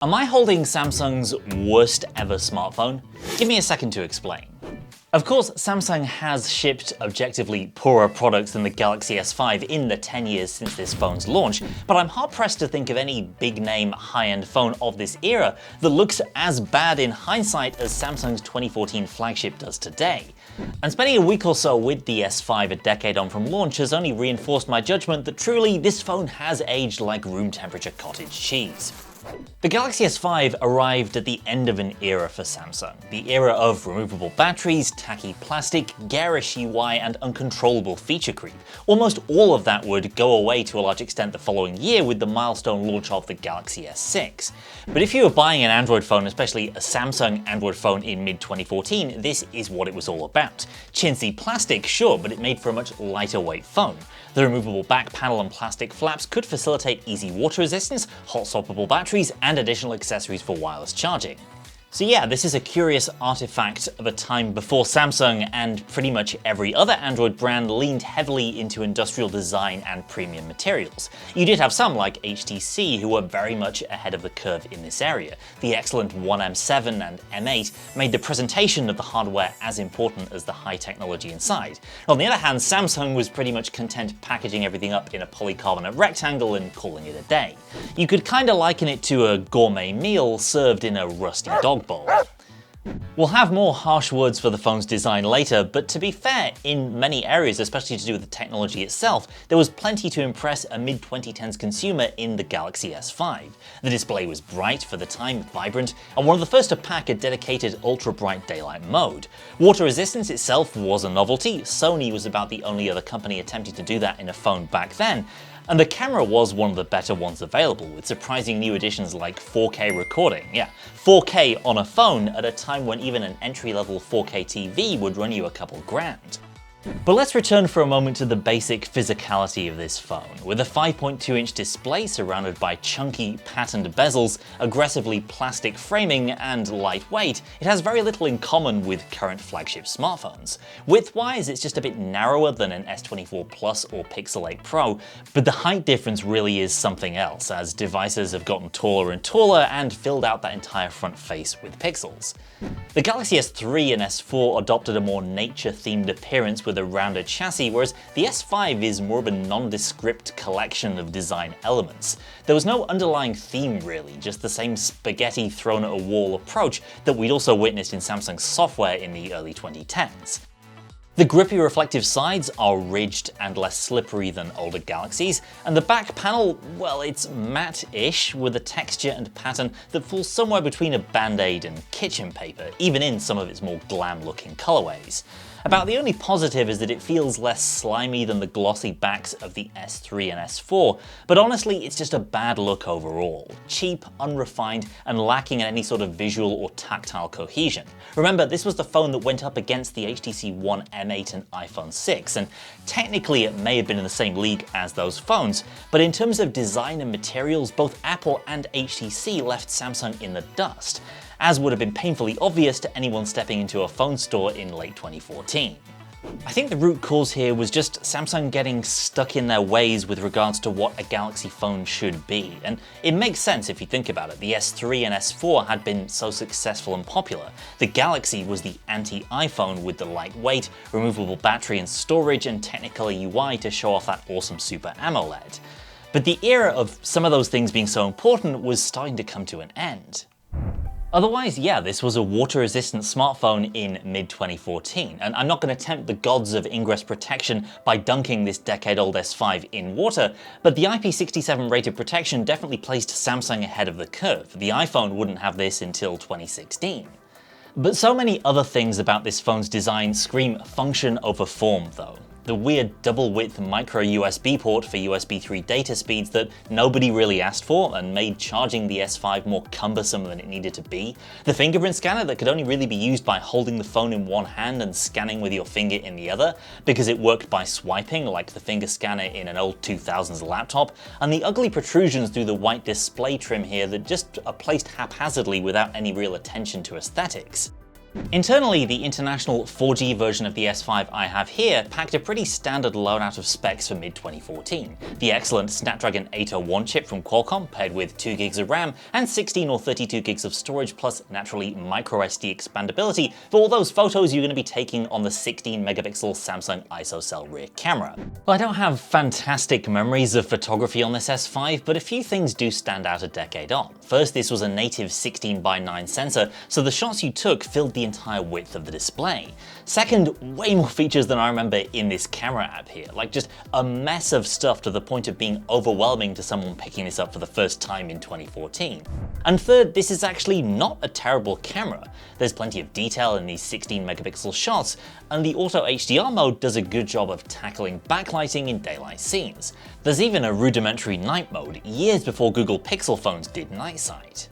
Am I holding Samsung's worst ever smartphone? Give me a second to explain. Of course, Samsung has shipped objectively poorer products than the Galaxy S5 in the 10 years since this phone's launch, but I'm hard-pressed to think of any big-name high-end phone of this era that looks as bad in hindsight as Samsung's 2014 flagship does today. And spending a week or so with the S5 a decade on from launch has only reinforced my judgment that truly this phone has aged like room temperature cottage cheese. The Galaxy S5 arrived at the end of an era for Samsung, the era of removable batteries, tacky plastic, garish UI, and uncontrollable feature creep. Almost all of that would go away to a large extent the following year with the milestone launch of the Galaxy S6. But if you were buying an Android phone, especially a Samsung Android phone in mid-2014, this is what it was all about. Chintzy plastic, sure, but it made for a much lighter weight phone. The removable back panel and plastic flaps could facilitate easy water resistance, hot swappable batteries, and additional accessories for wireless charging. So yeah, this is a curious artifact of a time before Samsung and pretty much every other Android brand leaned heavily into industrial design and premium materials. You did have some like HTC who were very much ahead of the curve in this area. The excellent One M7 and M8 made the presentation of the hardware as important as the high technology inside. On the other hand, Samsung was pretty much content packaging everything up in a polycarbonate rectangle and calling it a day. You could kinda liken it to a gourmet meal served in a rusty dog bowl. We'll have more harsh words for the phone's design later, but to be fair, in many areas, especially to do with the technology itself, there was plenty to impress a mid-2010s consumer in the Galaxy S5. The display was bright for the time, vibrant, and one of the first to pack a dedicated ultra-bright daylight mode. Water resistance itself was a novelty. Sony was about the only other company attempting to do that in a phone back then. And the camera was one of the better ones available, with surprising new additions like 4K recording. Yeah, 4K on a phone at a time when even an entry-level 4K TV would run you a couple grand. But let's return for a moment to the basic physicality of this phone. With a 5.2-inch display surrounded by chunky, patterned bezels, aggressively plastic framing, and lightweight, it has very little in common with current flagship smartphones. Width-wise, it's just a bit narrower than an S24 Plus or Pixel 8 Pro, but the height difference really is something else, as devices have gotten taller and taller and filled out that entire front face with pixels. The Galaxy S3 and S4 adopted a more nature-themed appearance with a rounded chassis, whereas the S5 is more of a nondescript collection of design elements. There was no underlying theme really, just the same spaghetti thrown at a wall approach that we'd also witnessed in Samsung's software in the early 2010s. The grippy reflective sides are ridged and less slippery than older Galaxies, and the back panel, well, it's matte-ish with a texture and pattern that falls somewhere between a band-aid and kitchen paper, even in some of its more glam-looking colorways. About the only positive is that it feels less slimy than the glossy backs of the S3 and S4, but honestly it's just a bad look overall. Cheap, unrefined, and lacking in any sort of visual or tactile cohesion. Remember, this was the phone that went up against the HTC One M8 and iPhone 6, and technically it may have been in the same league as those phones, but in terms of design and materials, both Apple and HTC left Samsung in the dust, as would have been painfully obvious to anyone stepping into a phone store in late 2014. I think the root cause here was just Samsung getting stuck in their ways with regards to what a Galaxy phone should be, and it makes sense if you think about it. The S3 and S4 had been so successful and popular. The Galaxy was the anti-iPhone with the lightweight, removable battery and storage, and technical UI to show off that awesome Super AMOLED. But the era of some of those things being so important was starting to come to an end. Otherwise, yeah, this was a water-resistant smartphone in mid-2014, and I'm not going to tempt the gods of ingress protection by dunking this decade-old S5 in water, but the IP67 rated protection definitely placed Samsung ahead of the curve. The iPhone wouldn't have this until 2016. But so many other things about this phone's design scream function over form, though. The weird double-width micro USB port for USB 3 data speeds that nobody really asked for and made charging the S5 more cumbersome than it needed to be. The fingerprint scanner that could only really be used by holding the phone in one hand and scanning with your finger in the other, because it worked by swiping like the finger scanner in an old 2000s laptop, and the ugly protrusions through the white display trim here that just are placed haphazardly without any real attention to aesthetics. Internally, the international 4G version of the S5 I have here packed a pretty standard loadout of specs for mid-2014. The excellent Snapdragon 801 chip from Qualcomm paired with 2 gigs of RAM and 16 or 32 gigs of storage plus naturally microSD expandability for all those photos you're going to be taking on the 16 megapixel Samsung ISOCELL rear camera. Well, I don't have fantastic memories of photography on this S5, but a few things do stand out a decade on. First, this was a native 16:9 sensor, so the shots you took filled the entire width of the display. Second, way more features than I remember in this camera app here, like just a mess of stuff to the point of being overwhelming to someone picking this up for the first time in 2014. And third, this is actually not a terrible camera. There's plenty of detail in these 16 megapixel shots, and the Auto HDR mode does a good job of tackling backlighting in daylight scenes. There's even a rudimentary night mode, years before Google Pixel phones did night sight.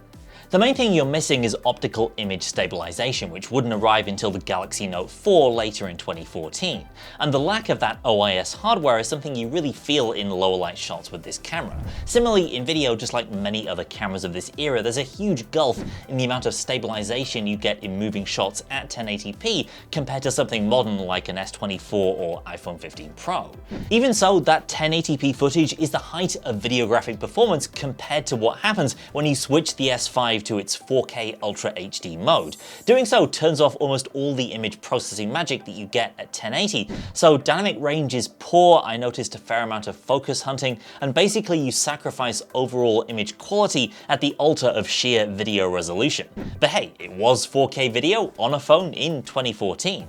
The main thing you're missing is optical image stabilization, which wouldn't arrive until the Galaxy Note 4 later in 2014. And the lack of that OIS hardware is something you really feel in lower light shots with this camera. Similarly, in video, just like many other cameras of this era, there's a huge gulf in the amount of stabilization you get in moving shots at 1080p compared to something modern like an S24 or iPhone 15 Pro. Even so, that 1080p footage is the height of videographic performance compared to what happens when you switch the S5 to its 4K Ultra HD mode. Doing so turns off almost all the image processing magic that you get at 1080, so dynamic range is poor, I noticed a fair amount of focus hunting, and basically you sacrifice overall image quality at the altar of sheer video resolution. But hey, it was 4K video on a phone in 2014.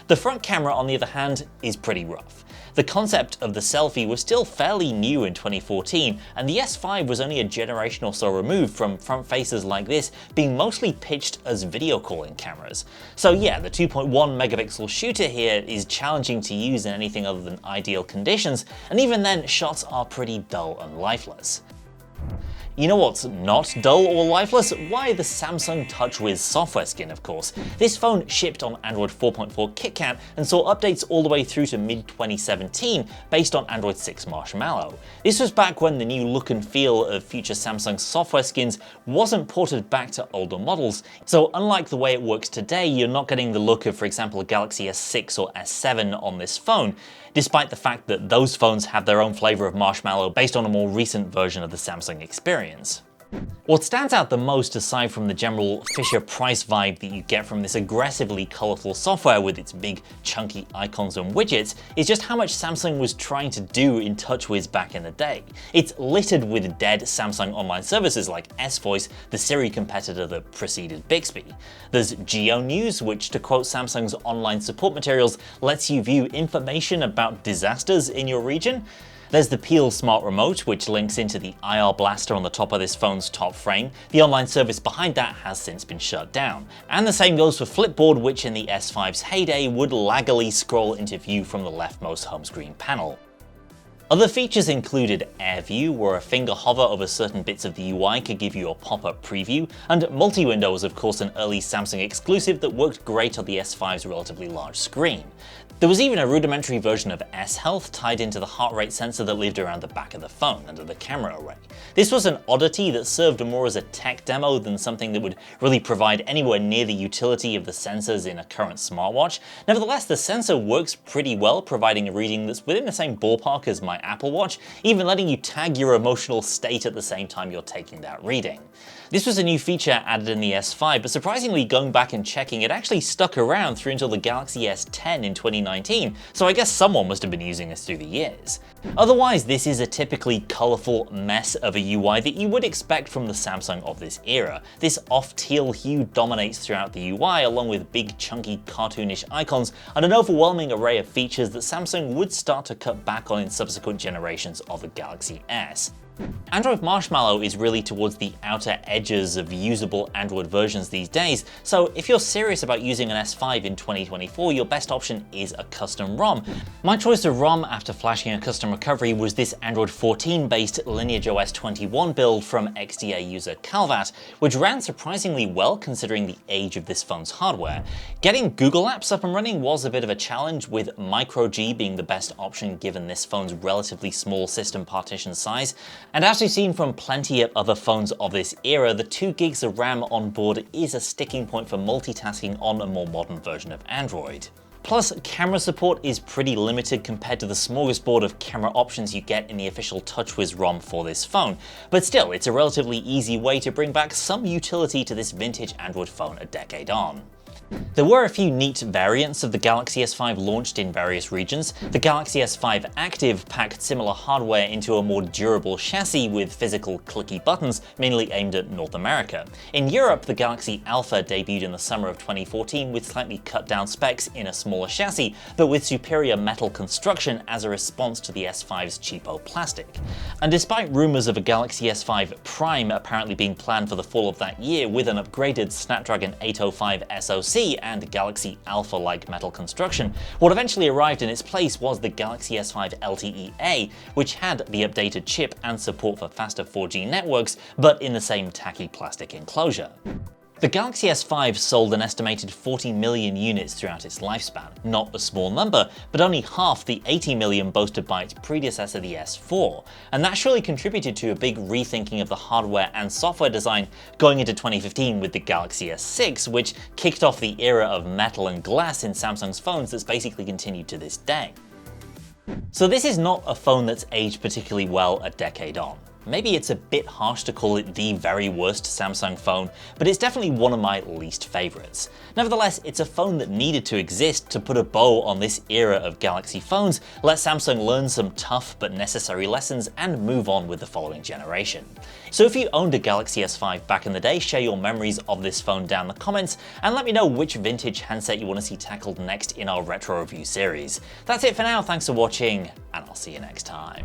The front camera, on the other hand, is pretty rough. The concept of the selfie was still fairly new in 2014, and the S5 was only a generation or so removed from front faces like this being mostly pitched as video calling cameras. So yeah, the 2.1 megapixel shooter here is challenging to use in anything other than ideal conditions, and even then, shots are pretty dull and lifeless. You know what's not dull or lifeless? Why, the Samsung TouchWiz software skin, of course. This phone shipped on Android 4.4 KitKat and saw updates all the way through to mid-2017 based on Android 6 Marshmallow. This was back when the new look and feel of future Samsung software skins wasn't ported back to older models, so unlike the way it works today, you're not getting the look of, for example, a Galaxy S6 or S7 on this phone, despite the fact that those phones have their own flavor of Marshmallow based on a more recent version of the Samsung experience. What stands out the most, aside from the general Fisher-Price vibe that you get from this aggressively colorful software with its big chunky icons and widgets, is just how much Samsung was trying to do in TouchWiz back in the day. It's littered with dead Samsung online services like S-Voice, the Siri competitor that preceded Bixby. There's GeoNews, which, to quote Samsung's online support materials, lets you view information about disasters in your region. There's the Peel Smart Remote, which links into the IR Blaster on the top of this phone's top frame. The online service behind that has since been shut down. And the same goes for Flipboard, which in the S5's heyday would laggily scroll into view from the leftmost home screen panel. Other features included AirView, where a finger hover over certain bits of the UI could give you a pop-up preview, and Multi-Window was of course an early Samsung exclusive that worked great on the S5's relatively large screen. There was even a rudimentary version of S-Health tied into the heart rate sensor that lived around the back of the phone under the camera array. This was an oddity that served more as a tech demo than something that would really provide anywhere near the utility of the sensors in a current smartwatch. Nevertheless, the sensor works pretty well, providing a reading that's within the same ballpark as my Apple Watch, even letting you tag your emotional state at the same time you're taking that reading. This was a new feature added in the S5, but surprisingly, going back and checking, it actually stuck around through until the Galaxy S10 in 2019, so I guess someone must have been using this through the years. Otherwise, this is a typically colourful mess of a UI that you would expect from the Samsung of this era. This off-teal hue dominates throughout the UI, along with big chunky cartoonish icons and an overwhelming array of features that Samsung would start to cut back on in subsequent generations of the Galaxy S. Android Marshmallow is really towards the outer edges of usable Android versions these days, so if you're serious about using an S5 in 2024, your best option is a custom ROM. My choice of ROM after flashing a custom recovery was this Android 14-based Lineage OS 21 build from XDA user Calvat, which ran surprisingly well considering the age of this phone's hardware. Getting Google Apps up and running was a bit of a challenge, with microG being the best option given this phone's relatively small system partition size, And as we've seen from plenty of other phones of this era, the 2 gigs of RAM on board is a sticking point for multitasking on a more modern version of Android. Plus, camera support is pretty limited compared to the smorgasbord of camera options you get in the official TouchWiz ROM for this phone, but still, it's a relatively easy way to bring back some utility to this vintage Android phone a decade on. There were a few neat variants of the Galaxy S5 launched in various regions. The Galaxy S5 Active packed similar hardware into a more durable chassis with physical clicky buttons, mainly aimed at North America. In Europe, the Galaxy Alpha debuted in the summer of 2014 with slightly cut down specs in a smaller chassis, but with superior metal construction as a response to the S5's cheapo plastic. And despite rumors of a Galaxy S5 Prime apparently being planned for the fall of that year with an upgraded Snapdragon 805 SoC and Galaxy Alpha-like metal construction, what eventually arrived in its place was the Galaxy S5 LTE-A, which had the updated chip and support for faster 4G networks, but in the same tacky plastic enclosure. The Galaxy S5 sold an estimated 40 million units throughout its lifespan, not a small number, but only half the 80 million boasted by its predecessor, the S4, and that surely contributed to a big rethinking of the hardware and software design going into 2015 with the Galaxy S6, which kicked off the era of metal and glass in Samsung's phones that's basically continued to this day. So this is not a phone that's aged particularly well a decade on. Maybe it's a bit harsh to call it the very worst Samsung phone, but it's definitely one of my least favorites. Nevertheless, it's a phone that needed to exist to put a bow on this era of Galaxy phones, let Samsung learn some tough but necessary lessons, and move on with the following generation. So if you owned a Galaxy S5 back in the day, share your memories of this phone down in the comments, and let me know which vintage handset you want to see tackled next in our retro review series. That's it for now, thanks for watching, and I'll see you next time.